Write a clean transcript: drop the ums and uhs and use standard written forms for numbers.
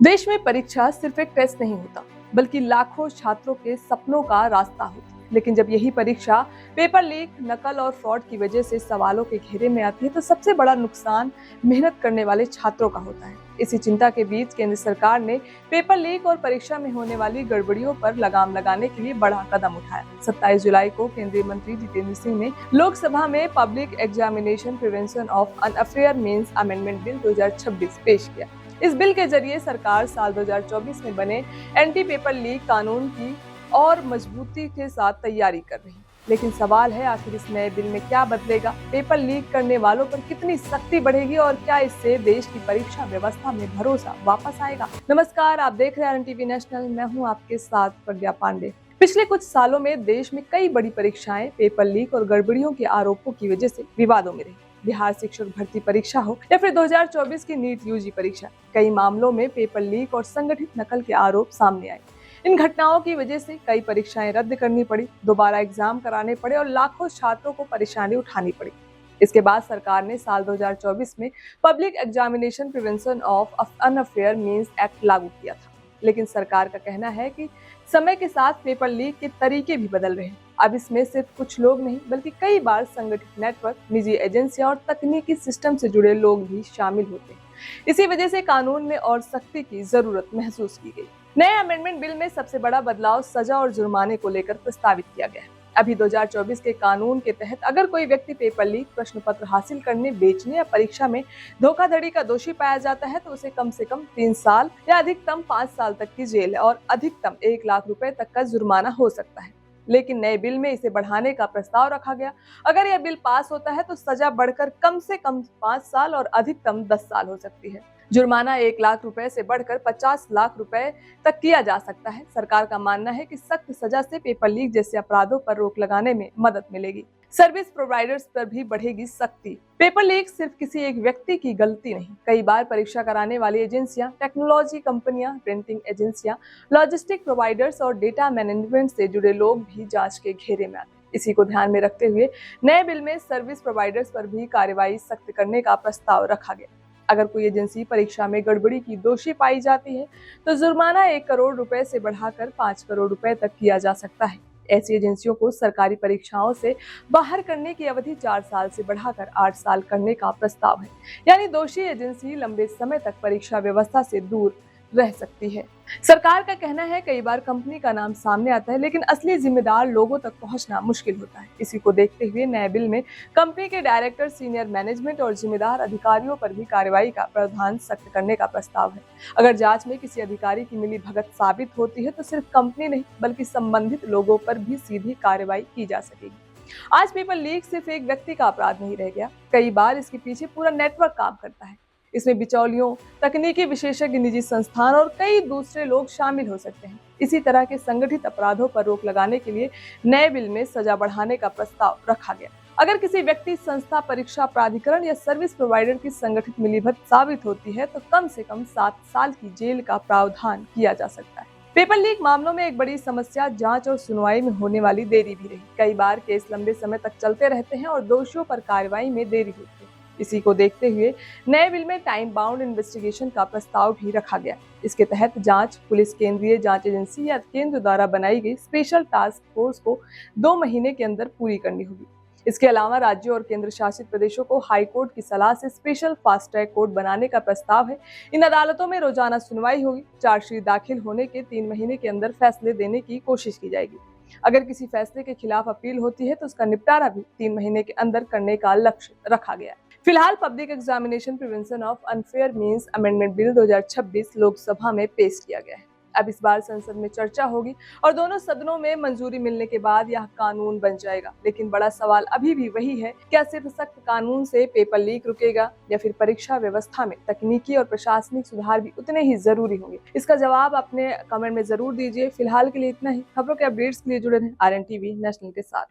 देश में परीक्षा सिर्फ एक टेस्ट नहीं होता, बल्कि लाखों छात्रों के सपनों का रास्ता होती है। लेकिन जब यही परीक्षा पेपर लीक, नकल और फ्रॉड की वजह से सवालों के घेरे में आती है, तो सबसे बड़ा नुकसान मेहनत करने वाले छात्रों का होता है। इसी चिंता के बीच केंद्र सरकार ने पेपर लीक और परीक्षा में होने वाली गड़बड़ियों पर लगाम लगाने के लिए बड़ा कदम उठाया। 27 जुलाई को केंद्रीय मंत्री जितेंद्र सिंह ने लोकसभा में public examination prevention of unfair means amendment bill 2026 पेश किया। इस बिल के जरिए सरकार साल 2024 में बने एंटी पेपर लीक कानून की और मजबूती के साथ तैयारी कर रही है। लेकिन सवाल है, आखिर इस नए बिल में क्या बदलेगा? पेपर लीक करने वालों पर कितनी सख्ती बढ़ेगी और क्या इससे देश की परीक्षा व्यवस्था में भरोसा वापस आएगा? नमस्कार, आप देख रहे हैं RNTV नेशनल। मैं हूं आपके साथ प्रज्ञा पांडे। पिछले कुछ सालों में देश में कई बड़ी परीक्षाएं पेपर लीक और गड़बड़ियों के आरोपों की वजह से विवादों में रही। बिहार शिक्षक भर्ती परीक्षा हो या फिर 2024 की नीट यूजी परीक्षा, कई मामलों में पेपर लीक और संगठित नकल के आरोप सामने आए। इन घटनाओं की वजह से कई परीक्षाएं रद्द करनी पड़ी, दोबारा एग्जाम कराने पड़े और लाखों छात्रों को परेशानी उठानी पड़ी। इसके बाद सरकार ने साल 2024 में public examination prevention of unfair means act लागू किया था। लेकिन सरकार का कहना है कि समय के साथ पेपर लीक के तरीके भी बदल रहे हैं। अब इसमें सिर्फ कुछ लोग नहीं, बल्कि कई बार संगठित नेटवर्क, निजी एजेंसियां और तकनीकी सिस्टम से जुड़े लोग भी शामिल होते हैं। इसी वजह से कानून में और सख्ती की जरूरत महसूस की गई। नए अमेंडमेंट बिल में सबसे बड़ा बदलाव सजा और जुर्माने को लेकर प्रस्तावित किया गया है। अभी 2024 के कानून के तहत अगर कोई व्यक्ति पेपर लीक, प्रश्न पत्र हासिल करने, बेचने या परीक्षा में धोखाधड़ी का दोषी पाया जाता है, तो उसे कम से कम 3 साल या अधिकतम 5 साल तक की जेल और अधिकतम 1 लाख रुपए तक का जुर्माना हो सकता है। लेकिन नए बिल में इसे बढ़ाने का प्रस्ताव रखा गया। अगर यह बिल पास होता है तो सजा बढ़कर कम से कम 5 साल और अधिकतम 10 साल हो सकती है। जुर्माना 1 लाख रुपए से बढ़कर 50 लाख रुपए तक किया जा सकता है। सरकार का मानना है कि सख्त सजा से पेपर लीक जैसे अपराधों पर रोक लगाने में मदद मिलेगी। सर्विस प्रोवाइडर्स पर भी बढ़ेगी सख्ती। पेपर लीक सिर्फ किसी एक व्यक्ति की गलती नहीं, कई बार परीक्षा कराने वाली एजेंसियां, टेक्नोलॉजी कंपनियां, प्रिंटिंग एजेंसियां, लॉजिस्टिक प्रोवाइडर्स और डेटा मैनेजमेंट से जुड़े लोग भी जांच के घेरे में आते हैं। इसी को ध्यान में रखते हुए नए बिल में सर्विस प्रोवाइडर्स पर भी कार्रवाई सख्त करने का प्रस्ताव रखा गया। अगर कोई एजेंसी परीक्षा में गड़बड़ी की दोषी पाई जाती है, तो जुर्माना 1 करोड़ रुपए से बढ़ाकर 5 करोड़ रुपए तक किया जा सकता है। ऐसी एजेंसियों को सरकारी परीक्षाओं से बाहर करने की अवधि 4 साल से बढ़ाकर 8 साल करने का प्रस्ताव है। यानी दोषी एजेंसी लंबे समय तक परीक्षा व्यवस्था से दूर रह सकती है। सरकार का कहना है, कई बार कंपनी का नाम सामने आता है, लेकिन असली जिम्मेदार लोगों तक पहुंचना मुश्किल होता है। इसी को देखते हुए नए बिल में कंपनी के डायरेक्टर, सीनियर मैनेजमेंट और जिम्मेदार अधिकारियों पर भी कार्रवाई का प्रावधान सख्त करने का प्रस्ताव है। अगर जांच में किसी अधिकारी की मिलीभगत साबित होती है, तो सिर्फ कंपनी नहीं, बल्कि संबंधित लोगों पर भी सीधी कार्रवाई की जा सकेगी। आज पेपर लीक सिर्फ एक व्यक्ति का अपराध नहीं रह गया, कई बार इसके पीछे पूरा नेटवर्क काम करता है। इसमें बिचौलियों, तकनीकी विशेषज्ञ, निजी संस्थान और कई दूसरे लोग शामिल हो सकते हैं। इसी तरह के संगठित अपराधों पर रोक लगाने के लिए नए बिल में सजा बढ़ाने का प्रस्ताव रखा गया। अगर किसी व्यक्ति, संस्था, परीक्षा प्राधिकरण या सर्विस प्रोवाइडर की संगठित मिलीभगत साबित होती है, तो कम से कम 7 साल की जेल का प्रावधान किया जा सकता है। पेपर लीक मामलों में एक बड़ी समस्या जांच और सुनवाई में होने वाली देरी भी रही। कई बार केस लंबे समय तक चलते रहते हैं और दोषियों पर कार्रवाई में देरी होती है। इसी को देखते हुए नए बिल में टाइम बाउंड इन्वेस्टिगेशन का प्रस्ताव भी रखा गया। इसके तहत जांच पुलिस, केंद्रीय जांच एजेंसी या केंद्र द्वारा बनाई गई स्पेशल टास्क फोर्स को 2 महीने के अंदर पूरी करनी होगी। इसके अलावा राज्यों और केंद्र शासित प्रदेशों को हाई कोर्ट की सलाह से स्पेशल फास्ट ट्रैक कोर्ट बनाने का प्रस्ताव है। इन अदालतों में रोजाना सुनवाई होगी। चार्जशीट दाखिल होने के 3 महीने के अंदर फैसले देने की कोशिश की जाएगी। अगर किसी फैसले के खिलाफ अपील होती है, तो उसका निपटारा भी 3 महीने के अंदर करने का लक्ष्य रखा गया है। फिलहाल public examination prevention of unfair means amendment bill 2026 Lok Sabha में पेश किया गया है। अब इस बार संसद में चर्चा होगी और दोनों सदनों में मंजूरी मिलने के बाद यह कानून बन जाएगा। लेकिन बड़ा सवाल अभी भी वही है, क्या सिर्फ सख्त कानून से पेपर लीक रुकेगा या फिर परीक्षा व्यवस्था में तकनीकी और प्रशासनिक सुधार भी उतने ही जरूरी होंगे? इसका जवाब अपने कमेंट में जरूर दीजिए। फिलहाल के लिए इतना ही। खबरों के अपडेट्स के लिए जुड़े रहें RNTV नेशनल के साथ।